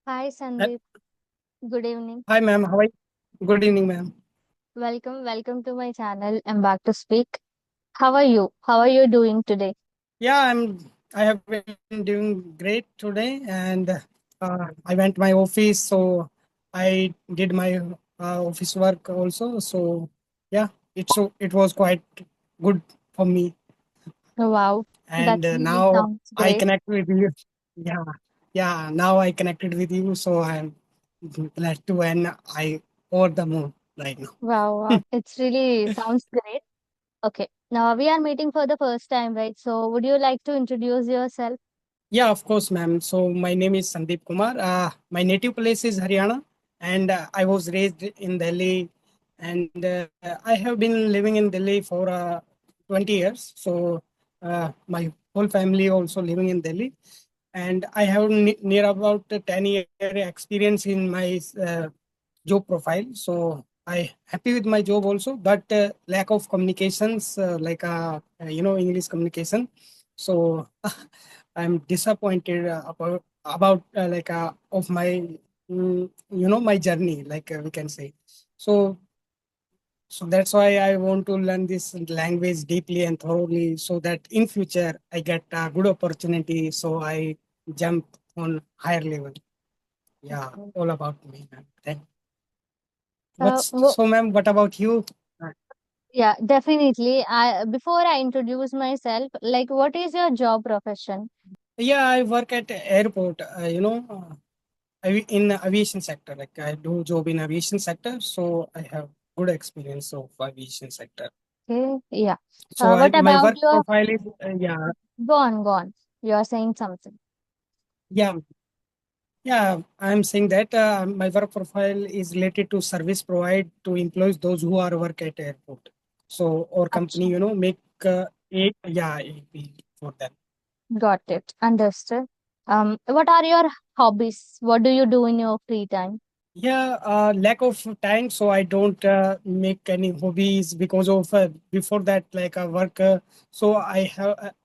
Hi Uh, Sandeep, good evening. Hi, ma'am. How are you? Good evening, ma'am. Welcome to my channel. I'm back to speak. How are you? How are you doing today? Yeah, I have been doing great today, and I went my office, so I did my office work also. So yeah, it was quite good for me, Wow, that and really now sounds I great. connect with you. Yeah, yeah. Now I connected with you, so I'm glad to, and I over the moon right now. Wow, it's really sounds great. Okay, now we are meeting for the first time, right? So would you like to introduce yourself? Yeah, of course, ma'am. So my name is Sandeep Kumar. My native place is Haryana, and I was raised in Delhi, and I have been living in Delhi for 20 years. So my whole family also living in Delhi, and I have near about 10-year experience in my job profile. So I happy with my job also, but lack of communications, English communication. So I'm disappointed about of my my journey, we can say. So so that's why I want to learn this language deeply and thoroughly, so that in future I get a good opportunity. So I jump on higher level. Yeah, Okay. all about me, ma'am. Uh, What's wo- so, ma'am? What about you? yeah, definitely. I before I introduce myself, like what is your job profession? Yeah, I work at airport. In aviation sector. Like I do job in aviation sector, so I have good experience of aviation sector. Okay, yeah. So I What my about work your profile is go on. You are saying something. yeah yeah. I'm saying that my work profile is related to service provide to employees those who are work at airport. So our company, Acha. make AP for them. Got it. Understood. What are your hobbies? What do you do in your free time? Yeah, lack of time, so I don't make any hobbies because of before that, like work. So I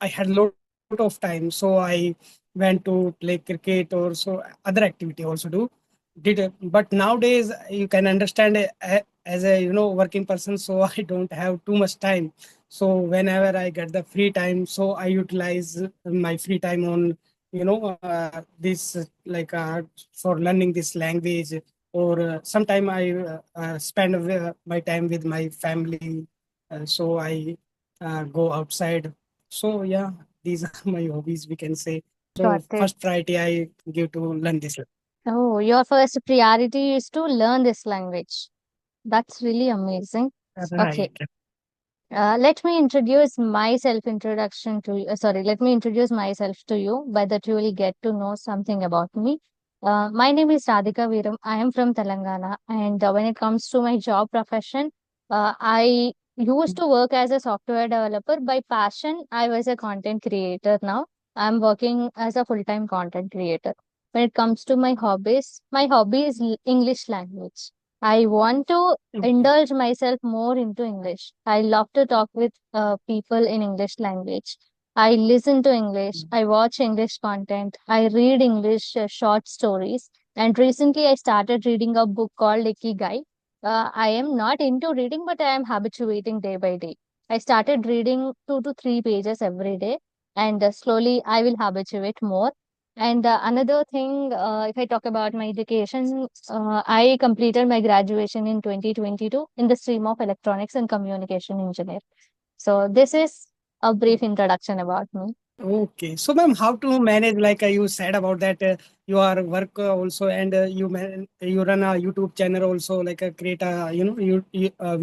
had a lot of time, so I went to play cricket or so other activity also do did. But nowadays you can understand as a working person, so I don't have too much time. So whenever I get the free time, so I utilize my free time on this for learning this language, or sometime I spend my time with my family. So I go outside. So yeah, these are my hobbies, we can say. So Got it. first priority I give to learn this. Oh, your first priority is to learn this language. That's really amazing. Okay. Right. Let me introduce myself introduction to you. Sorry, let me introduce myself to you. By that you will get to know something about me. My name is Radhika Veeram. I am from Telangana, and when it comes to my job profession, I used to work as a software developer. By passion, I was a content creator. Now I'm working as a full-time content creator. When it comes to my hobby is English language. I want to Okay. indulge myself more into English. I love to talk with people in English language. I listen to English. I watch English content. I read English short stories. And recently, I started reading a book called Ikigai. I am not into reading, but I am habituating day by day. I started reading 2 to 3 pages every day, and slowly I will habituate more. And another thing, if I talk about my education, I completed my graduation in 2022 in the stream of electronics and communication engineer. So this is a brief introduction about me. Okay. So, ma'am, how to manage? Like you said about that, you are work also, and you run a YouTube channel also, like create a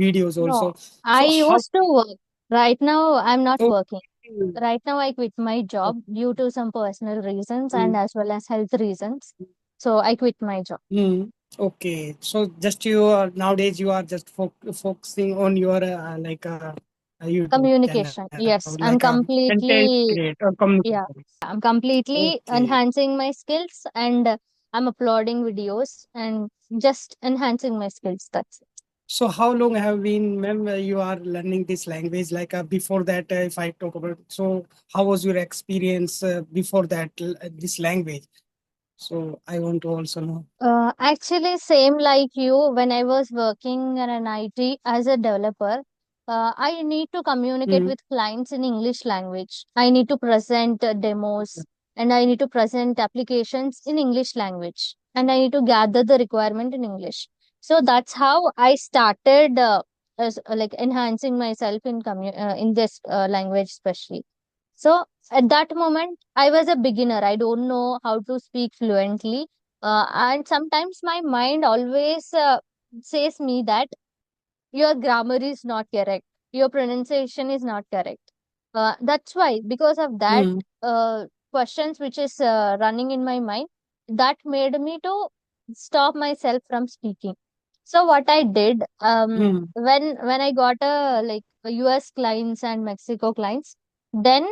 videos No, also. I So how? used to work. Right now, I'm not working. Okay. Right now, I quit my Okay. job due to some personal reasons and as well as health reasons. So I quit my job. Mm. Okay. So just you are nowadays you are just focusing on your YouTube channel, Communication. like a Yes, I'm content completely, creator yeah, communicator. I'm completely Okay. enhancing my skills and I'm uploading videos and just enhancing my skills. That's it. So how long have been, ma'am, you are learning this language? Like before that, if I talk about, so how was your experience before that this language? So I want to also know. Actually, same like you, when I was working in an IT as a developer, I need to communicate Mm, with clients in English language. I need to present demos and I need to present applications in English language and I need to gather the requirement in English. So that's how I started like enhancing myself in in this language especially. So at that moment, I was a beginner. I don't know how to speak fluently. And sometimes my mind always says me that your grammar is not correct, your pronunciation is not correct. That's why, because of that mm, questions which is running in my mind, that made me to stop myself from speaking. So what I did, mm, when I got a like US clients and Mexico clients, then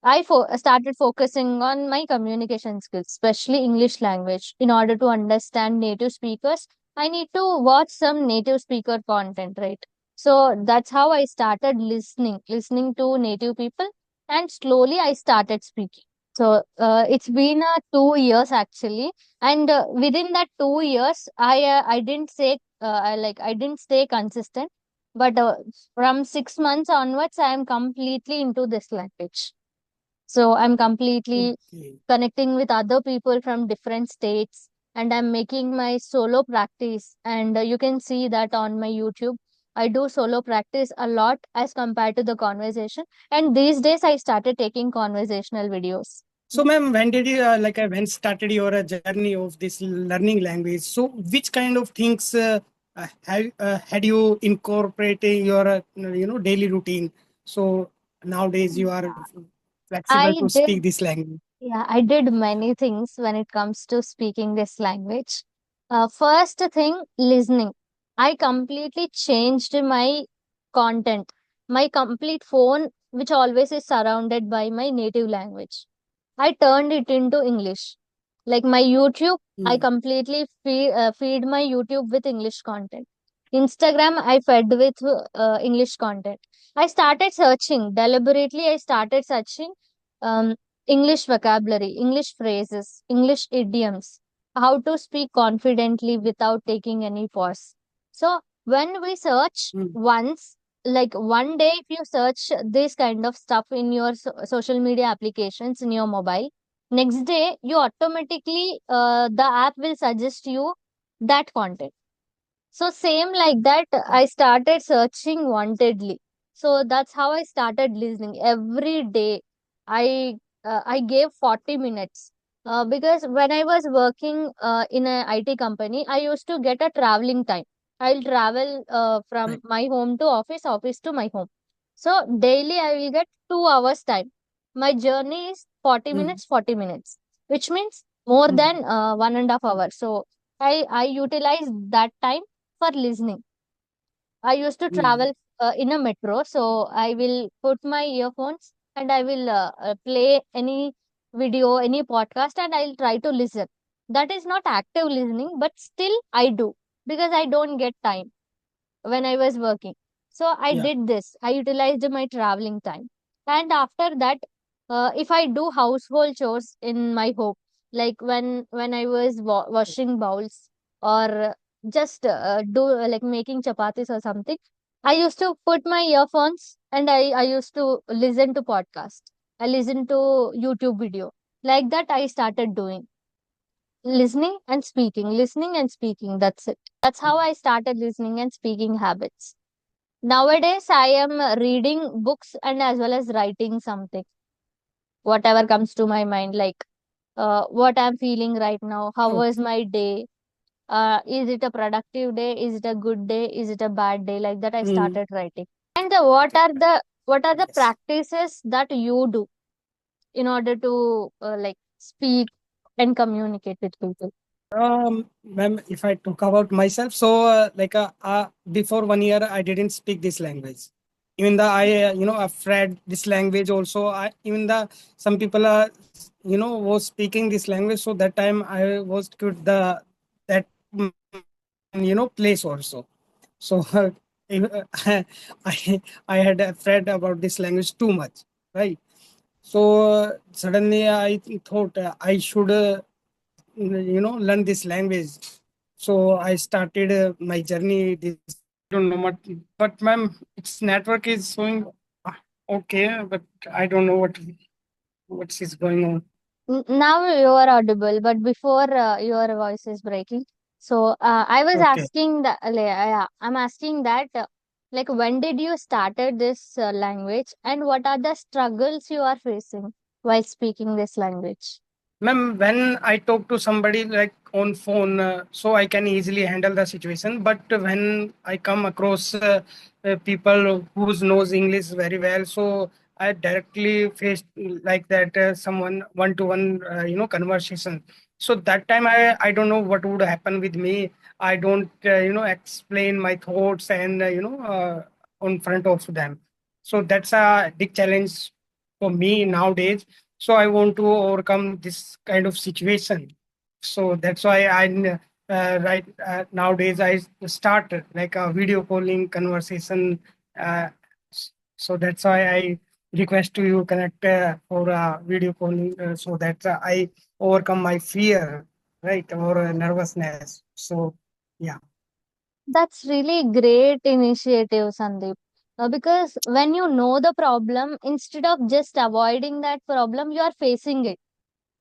I started focusing on my communication skills, especially English language. In order to understand native speakers, I need to watch some native speaker content, right? So that's how I started listening to native people, and slowly I started speaking. So it's been 2 years actually, and within that 2 years, I didn't say I didn't stay consistent, but from 6 months onwards, I am completely into this language. So I'm completely okay. connecting with other people from different states, and I'm making my solo practice. And you can see that on my YouTube. I do solo practice a lot as compared to the conversation. And these days, I started taking conversational videos. So, ma'am, when did you when started your journey of this learning language? So, which kind of things had you incorporated your daily routine? So nowadays you are flexible I to did, speak this language. yeah, I did many things when it comes to speaking this language. First thing, listening. I completely changed my content. My complete phone, which always is surrounded by my native language, I turned it into English. Like my YouTube, I Mm, completely feed my YouTube with English content. Instagram, I fed with English content. I started searching deliberately. I started searching um, English vocabulary, English phrases, English idioms, how to speak confidently without taking any pause. So when we search mm, once, like one day, if you search this kind of stuff in your social media applications in your mobile, next day you automatically the app will suggest you that content. So same like that, I started searching wantedly. So that's how I started listening every day. I gave 40 minutes because when I was working in a IT company, I used to get a traveling time. I'll travel from right. my home to office, office to my home. So daily I will get 2 hours time. My journey is 40 Mm, minutes, 40 minutes, which means more mm, than 1.5 hours. So I utilize that time for listening. I used to mm, travel in a metro, so I will put my earphones and I will play any video, any podcast, and I'll try to listen. That is not active listening, but still I do because I don't get time when I was working. So I yeah. did this. I utilized my traveling time. And after that, if I do household chores in my home, like when I was washing bowls or just do like making chapatis or something, I used to put my earphones and I used to listen to podcast. I listen to YouTube video. Like that, I started doing listening and speaking. That's it. That's how I started listening and speaking habits. Nowadays, I am reading books and as well as writing something, whatever comes to my mind, like what I'm feeling right now, how was Okay. my day, is it a productive day, is it a good day, is it a bad day, like that I Mm, started writing. And what are the yes. practices that you do in order to like speak and communicate with people? Ma'am, if I talk about myself, so before 1 year, I didn't speak this language. Even the I, afraid this language also. Even the some people are, was speaking this language. So that time I was quit the that place also. So I I had afraid about this language too much, right? So suddenly I thought I should. learn this language. So I started my journey. This I don't know much, but ma'am, its network is showing uh, okay, but I don't know what is going on. Now you are audible, but before your voice is breaking. So I was Okay. asking that, yeah, I'm asking that, like, when did you started this language, and what are the struggles you are facing while speaking this language? Ma'am, when I talk to somebody like on phone, so I can easily handle the situation. But when I come across people who knows English very well, so I directly face like that someone one to one, conversation. So that time I don't know what would happen with me. I don't explain my thoughts and on front of them. So that's a big challenge for me nowadays. So I want to overcome this kind of situation. So that's why right nowadays I start like a video calling conversation. uh, so that's why I request to you connect for video calling, so that I overcome my fear, right, or nervousness. So yeah. That's really great initiative, Sandeep. Because when you know the problem, instead of just avoiding that problem, you are facing it.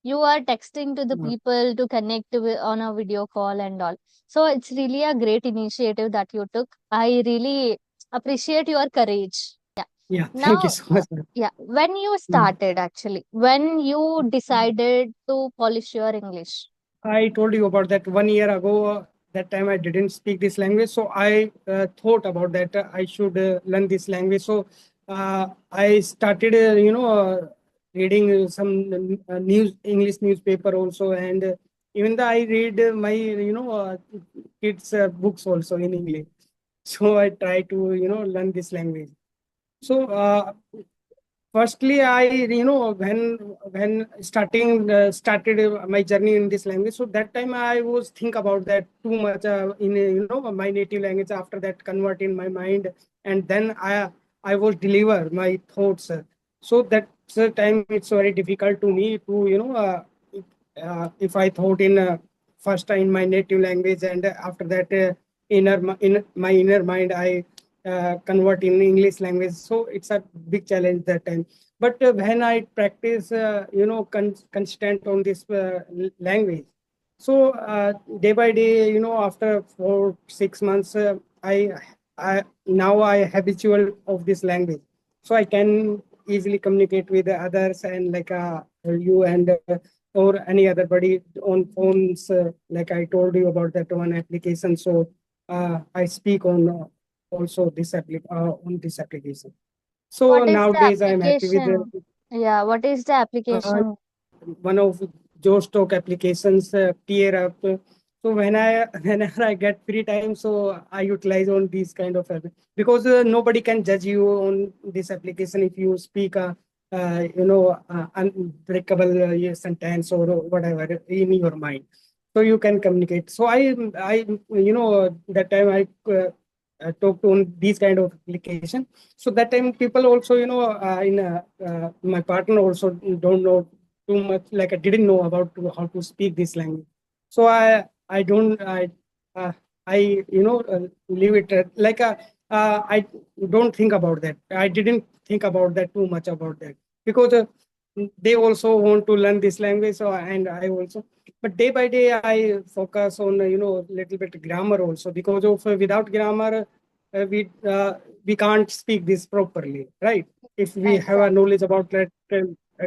You are texting to the Mm. people to connect with, on a video call and all. So it's really a great initiative that you took. I really appreciate your courage. Yeah. Yeah, thank you Now, so much, ma'am. yeah, when you Mm. started actually, when you decided to polish your English. I told you about that 1 year ago. That time I didn't speak this language, so I thought about that. I should learn this language. So I started, reading some news, English newspaper also, and even though I read my, kids' books also in English. So I try to, learn this language. So firstly, I when started my journey in this language. So that time I was think about that too much in my native language. After that, convert in my mind, and then I was deliver my thoughts. So that's the time it's very difficult to me to if I thought in first in my native language, and after that in my inner mind I convert in English language. So it's a big challenge that time. But when I practice, constant on this language, so day by day, after 4 6 months, I now I habitual of this language, so I can easily communicate with the others, and like you and or any other buddy on phones. Like I told you about that one application, so I speak on also on this application. So What is the nowadays I am happy with application? Yeah, what is the uh, application? one of Joestock applications, Tier Up. So when I whenever I get free time, so I utilize on these kind of because nobody can judge you on this application if you speak unbreakable sentence or whatever in your mind. So you can communicate. So I that time I talked on these kind of application. So that time people also in my partner also don't know too much, like I didn't know about how to speak this language. So I don't uh, I leave it I don't think about that. I didn't think about that too much about that, because they also want to learn this language. So and I also, but day by day I focus on little bit grammar also, because of without grammar we can't speak this properly, right? If we have a Exactly. knowledge about that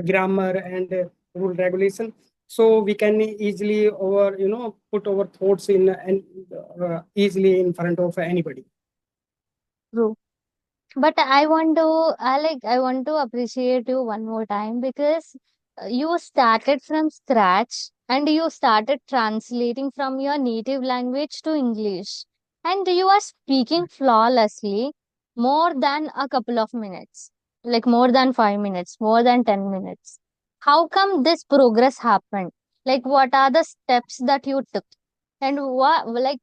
grammar and rule regulation, so we can easily over put our thoughts in and easily in front of anybody. True. But I want to appreciate you one more time because you started from scratch and you started translating from your native language to English. And you are speaking flawlessly more than a couple of minutes, like more than 5 minutes, more than 10 minutes. How come this progress happened? Like, what are the steps that you took? And what, like,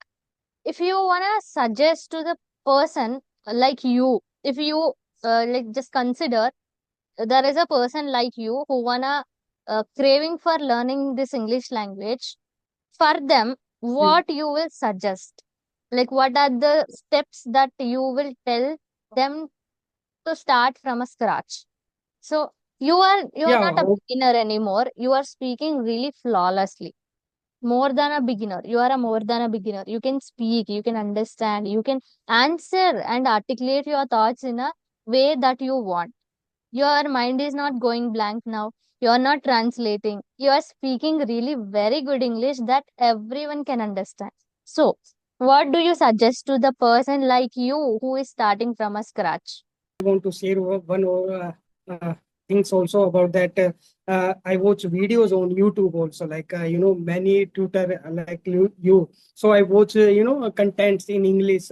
if you wanna suggest to the person like you, if you like just consider there is a person like you who wanna craving for learning this English language, For them, what you will suggest? Like, what are the steps that you will tell them to start from a scratch? So you are Yeah. not a beginner anymore. You are speaking really flawlessly. More than a beginner. You are a more than a beginner. You can speak, you can understand, you can answer and articulate your thoughts in a way that you want. Your mind is not going blank now. You are not translating. You are speaking really very good English that everyone can understand. So, what do you suggest to the person like you who is starting from a scratch? Want to share one things also about that. I watch videos on YouTube also, like many tutor like you. So I watch contents in English.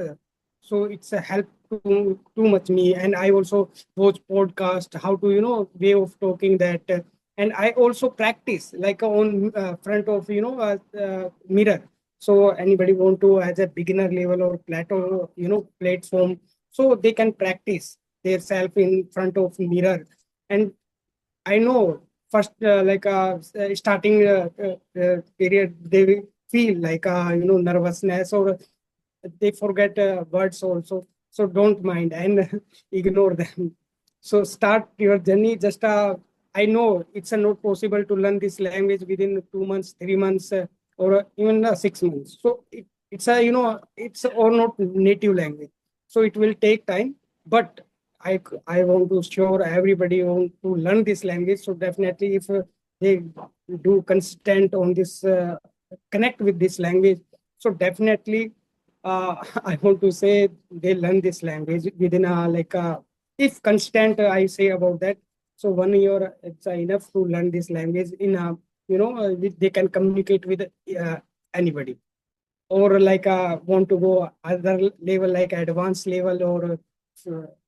So it's a help too much me, and I also watch podcast how to way of talking that. And I also practice like on front of mirror. So anybody want to as a beginner level or plateau platform, so they can practice their self in front of mirror. And I know first starting period they will feel like nervousness, or they forget words also. So don't mind and ignore them. So start your journey. Just I know it's not possible to learn this language within 2 months, 3 months, or even 6 months. So it's a it's or not native language. So it will take time, but I want to sure everybody want to learn this language. So definitely, if they do consistent on this, connect with this language, so definitely, I want to say they learn this language within if constant. I say about that. So 1 year it's enough to learn this language in a they can communicate with anybody, or want to go other level like advanced level, or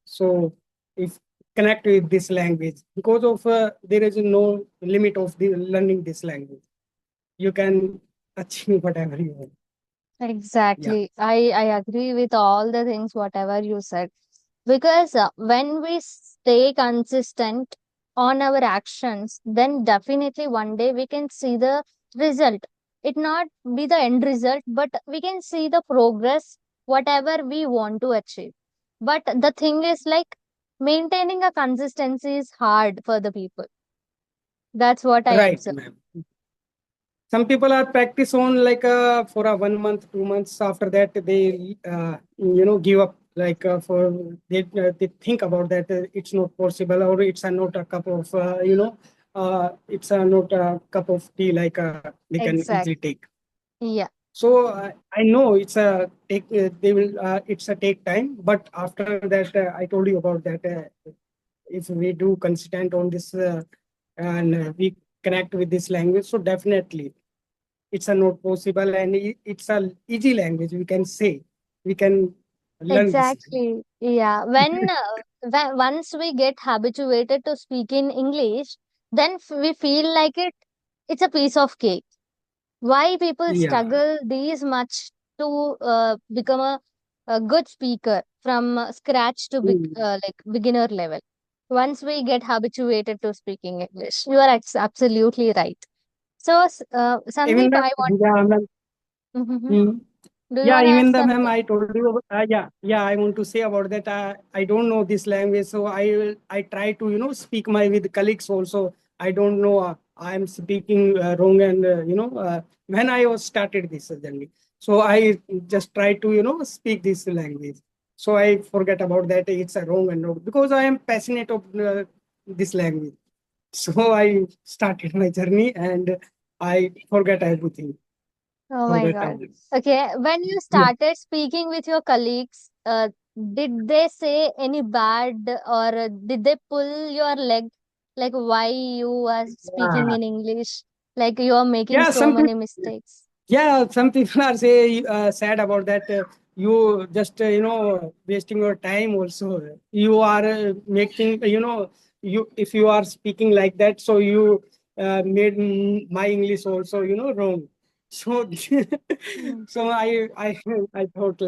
so if connect with this language, because of there is no limit of the learning this language, you can achieve whatever you want. Yeah. Exactly. I agree with all the things, whatever you said. Because when we stay consistent on our actions, then definitely one day we can see the result. It not be the end result, but we can see the progress, whatever we want to achieve. But the thing is like maintaining a consistency is hard for the people. That's what I Right, observe. ma'am. Some people are practice on for a 1 month, 2 months. After that, they give up. For they think about that it's not possible, or it's not a cup of it's not a cup of tea they can easily Exact. take. Yeah. So I know it's a take. They will. It's a take time, but after that, I told you about that. If we do consistent on this and we connect with this language, so definitely it's a not possible, and it's a easy language. We can say we can learn this. Exactly. Yeah. When once we get habituated to speak in English, then we feel like it's a piece of cake. Why people Yeah. struggle these much to become a good speaker from scratch to Mm. like beginner level? Once we get habituated to speaking English, you are absolutely right. So, Even Sandeep, the I want. yeah, Mhm. ma'am. Do you Yeah, want to add even the ma'am, something? I told you. Yeah. I want to say about that. I don't know this language, so I try to speak my with colleagues also. I don't know. I am speaking wrong, and when I was started this journey, so I just try to speak this language. So I forget about that. It's a wrong and wrong, because I am passionate of this language. So I started my journey, and I forget everything Oh on my that God. time. Okay, when you Yeah. started speaking with your colleagues, did they say any bad or did they pull your leg? Like why you are speaking Yeah. in English? Like you are making Yeah, so some many people. mistakes. Yeah, some people are say sad about that. You just wasting your time. Also, you are making you if you are speaking like that, so you made my English also wrong. So Mm. so I thought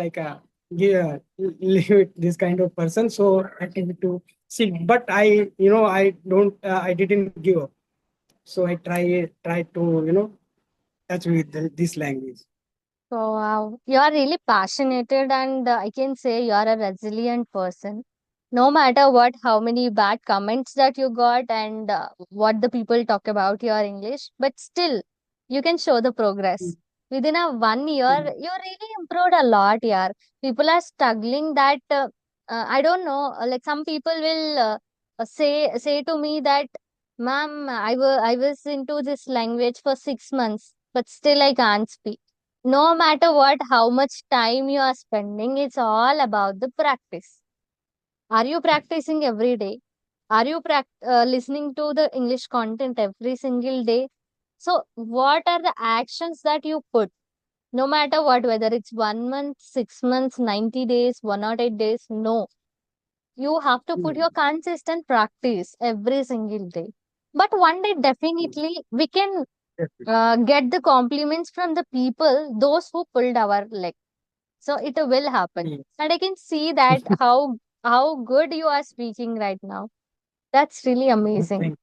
yeah, leave it this kind of person. So I tend to see, but I don't I didn't give up. So I try to touch with this language. So, wow, you are really passionate, and I can say you are a resilient person. No matter what, how many bad comments that you got, and what the people talk about your English, but still, you can show the progress. Within a 1 year, Mm. you really improved a lot, yeah. People are struggling that, I don't know, like some people will say to me that, ma'am, I was into this language for 6 months, but still I can't speak. No matter what, how much time you are spending, it's all about the practice. Are you practicing every day? Are you listening to the English content every single day? So, what are the actions that you put? No matter what, whether it's 1 month, 6 months, 90 days, 108 days, no. You have to put Mm. your consistent practice every single day. But one day, definitely, we can Definitely. get the compliments from the people, those who pulled our leg. So it will happen. Yes. And I can see that how good you are speaking right now. That's really amazing. Thank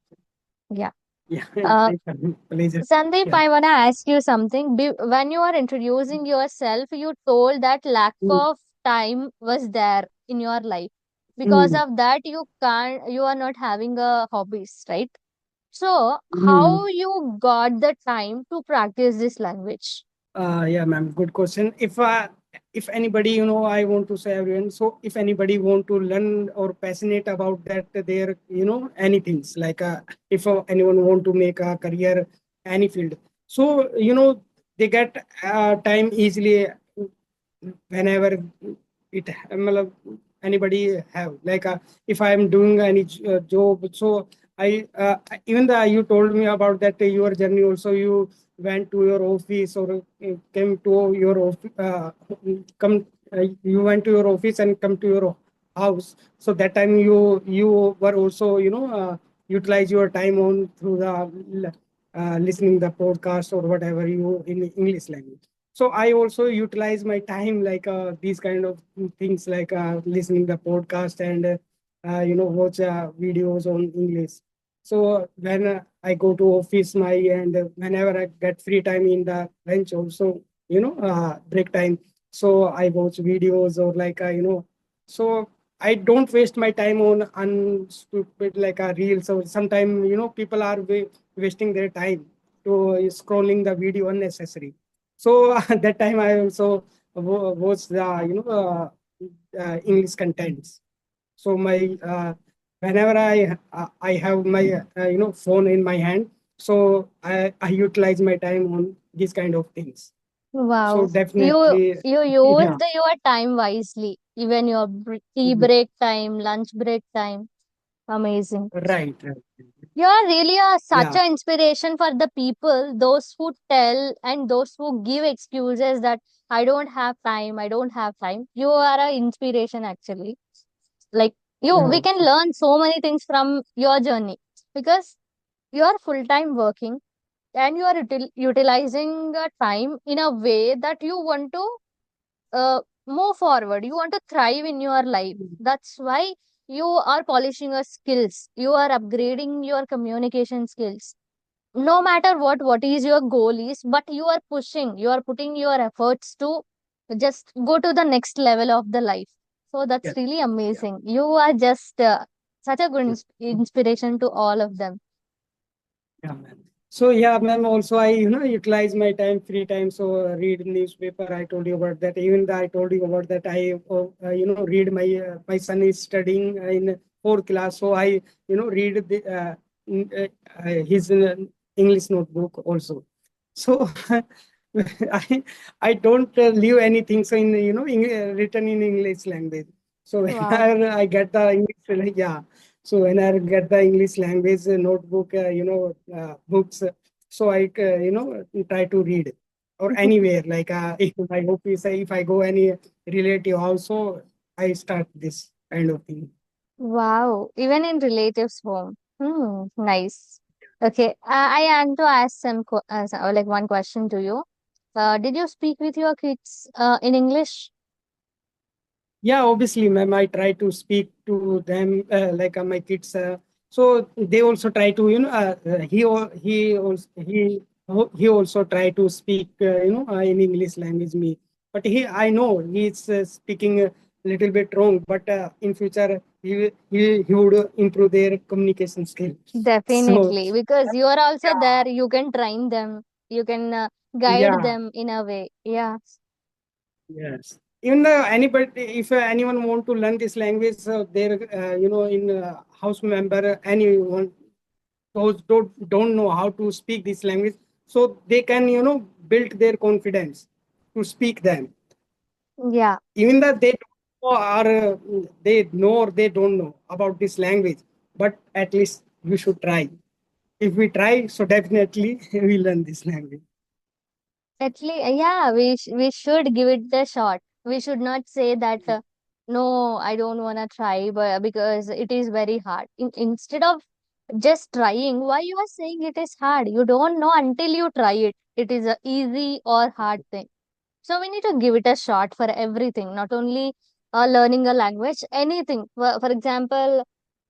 Yeah. Yeah, Uh, thank you. Pleasure. Sandeep, Yeah. I want to ask you something. When you are introducing yourself, you told that lack Mm. of time was there in your life. Because Mm. of that, you are not having a hobbies, right? So Mm. how you got the time to practice this language? Yeah, ma'am. Good question. If anybody, I want to say everyone. So if anybody want to learn or passionate about that, there, anything like if anyone want to make a career, any field. So they get time easily whenever matlab, anybody have like if I am doing any job. So even the you told me about that your journey also you went to your office or came to your office come you went to your office and come to your house. So that time you were also utilize your time on through the listening the podcast or whatever you in English language. So I also utilize my time like these kind of things like listening the podcast and watch videos on English. So when I go to office my and whenever I get free time in the lunch also break time, so I watch videos or like so I don't waste my time on stupid like reels or sometime people are wasting their time to scrolling the video unnecessary. So at that time I also watch the English contents. So my whenever I have my phone in my hand, so I utilize my time on these kind of things. So Wow. You definitely, you yeah, used your time wisely, even your tea mhm, break time, lunch break time. Amazing. right, right, You are really such yeah, an inspiration for the people, those who tell and those who give excuses that I don't have time, I don't have time. You are an inspiration actually. Like we yeah, can learn so many things from your journey because you are full time working and you are utilizing time in a way that you want to move forward, you want to thrive in your life. That's why you are polishing your skills, you are upgrading your communication skills. No matter what is your goal is, but you are pushing, you are putting your efforts to just go to the next level of the life. So yeah, that's really yeah. amazing. You are just such a good inspiration to all of them. Yeah, ma'am. So yeah, ma'am. Also, I utilize my time, free time. So read newspaper. I told you about that. Even I told you about that. I read my son is studying in fourth class. So I read his English notebook also. So I I don't leave anything. So in written in English language. So Wow. whenever I get the English, yeah. So when I get the English language notebook, books, so I, try to read or anywhere, like if my office, if I go any relative also, I start this kind of thing. Wow, even in relatives' home. Hmm, nice. Okay, I want to ask like one question to you. Did you speak with your kids in English? Yeah, obviously, ma'am, I try to speak to them like my kids. So they also try to, he also he he also try to speak, in English language me. But I know he's speaking a little bit wrong. But in future, he would improve their communication skill. So Definitely, because you are also there, you can train them, you can guide yeah, them in a way. Yeah, yes. Even anybody, if anyone want to learn this language, there, in house member, anyone those don't know how to speak this language, so they can, build their confidence to speak them. yeah. Even that they don't know, or they know or they don't know about this language, but at least we should try. If we try, so definitely we learn this language. At least, yeah, we should give it a shot. We should not say that no, I don't wanna try, but because it is very hard. Instead of just trying, why you are saying it is hard? You don't know until you try it. It is a easy or hard thing. So we need to give it a shot for everything, not only learning a language, anything. For example,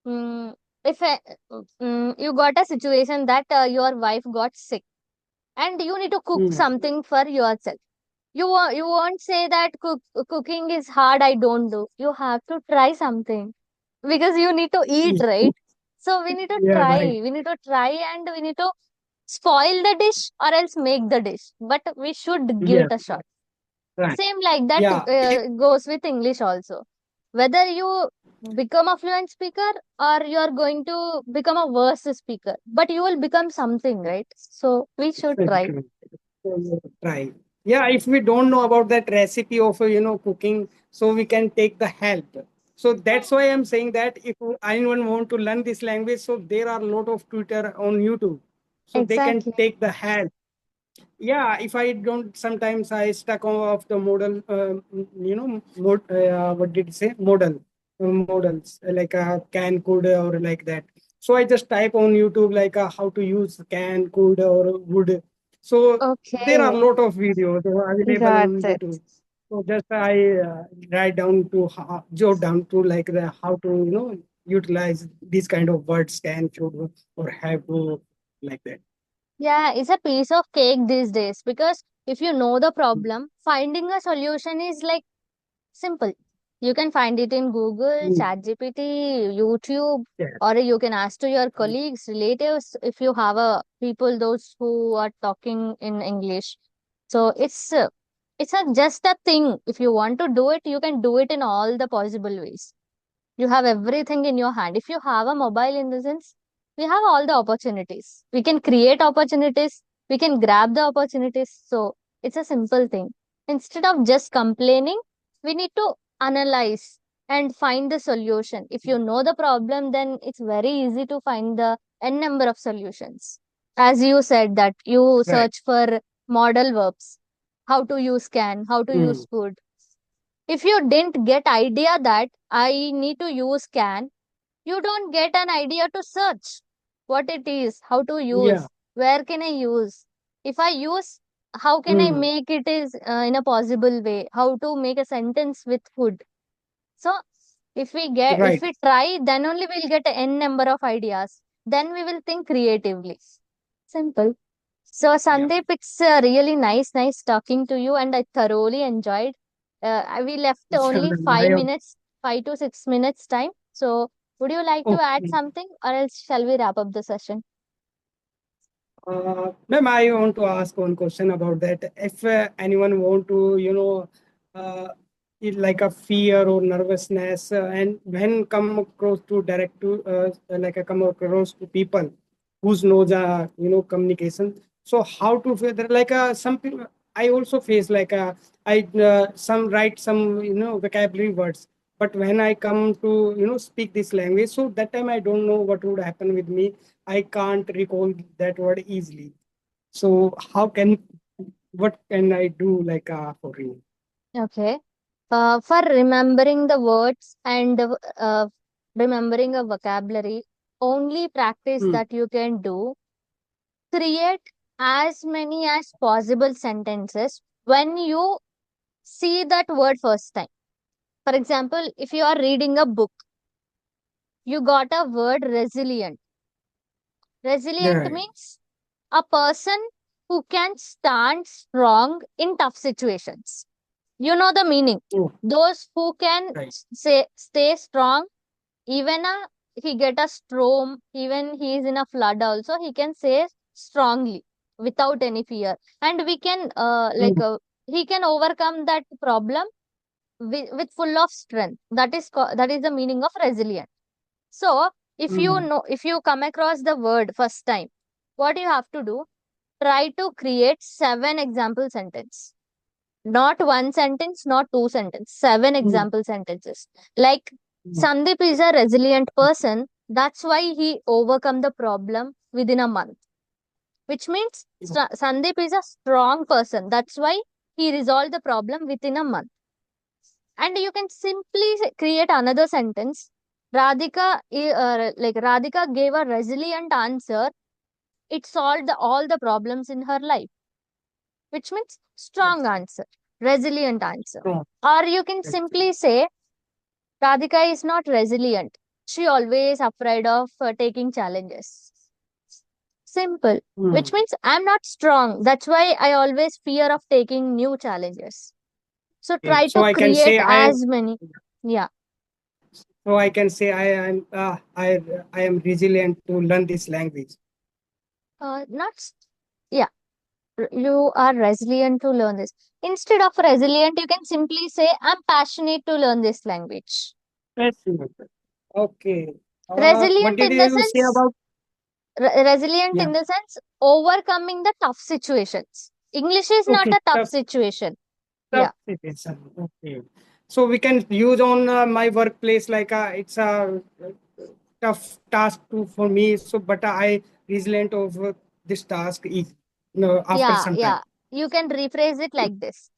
mm, if you got a situation that your wife got sick and you need to cook Hmm. something for yourself. You won't say that cooking is hard, I don't do. You have to try something because you need to eat, right? So we need to Yeah, try. right. We need to try and we need to spoil the dish or else make the dish. But we should give Yeah, it a shot. right. Same like that Yeah. goes with English also. Whether you become a fluent speaker or you are going to become a worse speaker, but you will become something, right? So we should try. Try. Yeah, if we don't know about that recipe of cooking, so we can take the help. So that's why I'm saying that if anyone want to learn this language, so there are a lot of Twitter on YouTube, so they can Exactly. take the help. Yeah, if I don't, sometimes I stuck on of the model, what did you say, models like can, could, or like that. So I just type on YouTube like how to use can, could, or would. So there are a Okay. lot of videos available Got on it. YouTube. So just I write down to jot down to like the how to utilize these kind of words, can, should, or have to, like that. Yeah, it's a piece of cake these days because if you know the problem, finding a solution is like simple. You can find it in Google, Mm. ChatGPT, YouTube, Yeah. or you can ask to your colleagues, relatives, if you have a people those who are talking in English. So it's a just a thing. If you want to do it, you can do it in all the possible ways. You have everything in your hand. If you have a mobile in the sense, we have all the opportunities. We can create opportunities. We can grab the opportunities. So it's a simple thing. Instead of just complaining, we need to analyze and find the solution. If you know the problem, then it's very easy to find the n number of solutions. As you said that you Right. search for model verbs, how to use can, how to Mm. use could. If you didn't get idea that I need to use can, you don't get an idea to search what it is, how to Yeah. use, where can I use. If I use, how can I Mm. make it is in a possible way, how to make a sentence with food. So if Right. we try, then only we'll get n number of ideas. Then we will think creatively. Simple. So, Yeah. Sandeep, it's really nice talking to you, and I thoroughly enjoyed. We left Yeah, only ma'am, I five have, minutes, 5 to 6 minutes time. So, would you like to add okay. something, or else shall we wrap up the session? Ma'am, I want to ask one question about that. If anyone want to, like a fear or nervousness, and when come across to direct to, like come across to people who's knows, communication. So how to further, like some people, I also face like I some write some vocabulary words, but when I come to speak this language, so that time I don't know what would happen with me. I can't recall that word easily. So what can I do like for you? Okay. For remembering the words and remembering a vocabulary, only practice Hmm. that you can do, create as many as possible sentences when you see that word first time. For example, if you are reading a book, you got a word resilient. Resilient Right. means a person who can stand strong in tough situations. You know the meaning. Oh, Those who can right. stay strong, even he get a storm, even he is in a flood also, he can say strongly without any fear. And we can Mm, he can overcome that problem with full of strength. That is the meaning of resilient. So mm, if you come across the word first time, what you have to do, try to create 7 example sentence, not one sentence, not two sentences, 7 example sentences. Like, mm, Sandeep is a resilient person. That's why he overcome the problem within a month. Which means mm, Sandeep is a strong person. That's why he resolved the problem within a month. And you can simply create another sentence. Radhika gave a resilient answer. It solved all the problems in her life, which means strong yes. answer, resilient answer. Strong. Or you can Right. simply say, Radhika is not resilient. She always afraid of taking challenges. Simple. Which Mm, means I'm not strong. That's why I always fear of taking new challenges. So okay. try So to I can create say I am. as many. Yeah. So I can say I am resilient to learn this language. Not. Yeah. You are resilient to learn this. Instead of resilient, you can simply say, I'm passionate to learn this language. Excellent. Okay. What Resilient did in the you say sense, about? resilient Yeah. in the sense, overcoming the tough situations. English is not Okay. a tough Tough, situation. tough Yeah. situation. Okay. So we can use on my workplace like it's a tough task to for me. So, but I resilient of this task is after Yeah. some time. Yeah. You can rephrase it like this.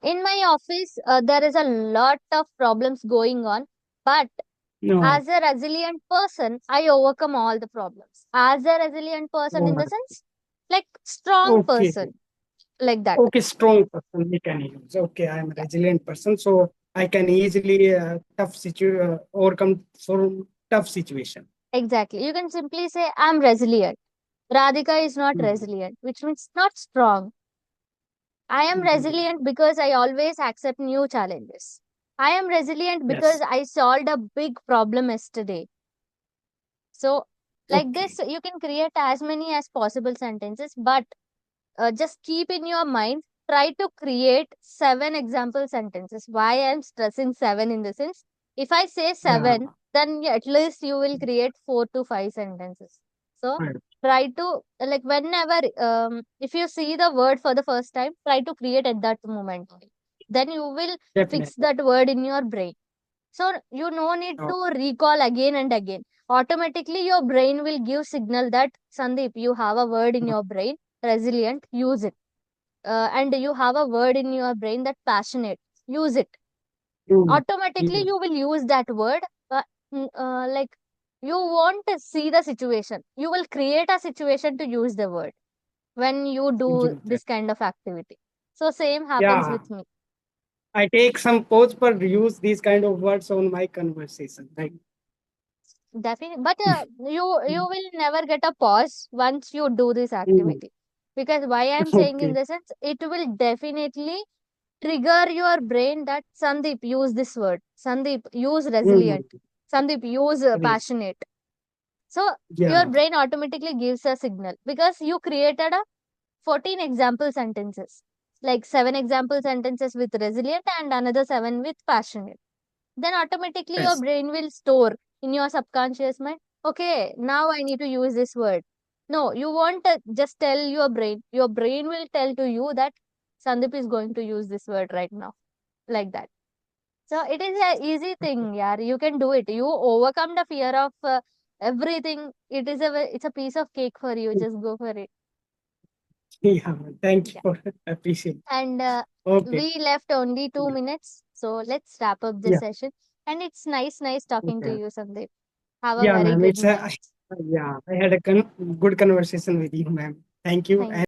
In my office, there is a lot of problems going on, but No. as a resilient person, I overcome all the problems. As a resilient person, in Oh, the sense, like strong okay. person, like that. Okay, strong person we can use. Okay, I am a Yeah, resilient person, so I can easily overcome from tough situation. exactly. You can simply say, I'm resilient. Radhika is not Mm, resilient, which means not strong. I am mm, resilient because I always accept new challenges. I am resilient because yes. I solved a big problem yesterday. So, like this, Okay. you can create as many as possible sentences, but just keep in your mind, try to create 7 example sentences. Why I'm stressing 7 in the sense, if I say Yeah. 7, then at least you will create 4 to 5 sentences. So Right. try to, like, whenever if you see the word for the first time, try to create at that moment. Then you will fix Definitely. that word in your brain. So you no need Oh, to recall again and again. Automatically your brain will give signal that, Sandeep, you have a word in oh, your brain, resilient, use it. And you have a word in your brain that passionate, use it. mm, Automatically yes. you will use that word. Like, you won't see the situation, you will create a situation to use the word when you do Use that. this kind of activity. So same happens Yeah. with me. I take some pause for use these kind of words on my conversation. Right. Definitely, but you will never get a pause once you do this Mm, activity. Because why I'm saying in okay. the sense, it will definitely trigger your brain that, Sandeep, use this word. Sandeep, use Mm, resilient. Sandeep, use please. passionate. So your Yeah. brain automatically gives a signal because you created a 14 example sentences, like 7 example sentences with resilient and another 7 with passionate. Then automatically your Yes. brain will store in your subconscious mind, okay, now I need to use this word. No, you won't just tell your brain will tell to you that Sandeep is going to use this word right now, like that. So it is a easy thing, yeah. You can do it. You overcome the fear of everything. It's a piece of cake for you. Just go for it. Yeah. Thank you Yeah. for appreciate. And Okay. we left only 2 minutes, so let's wrap up this Yeah. session. And it's nice talking to Okay. you, Sandeep. Have a Yeah, very ma'am. good It's a night. yeah. I had a good conversation with you, ma'am. Thank you. Thank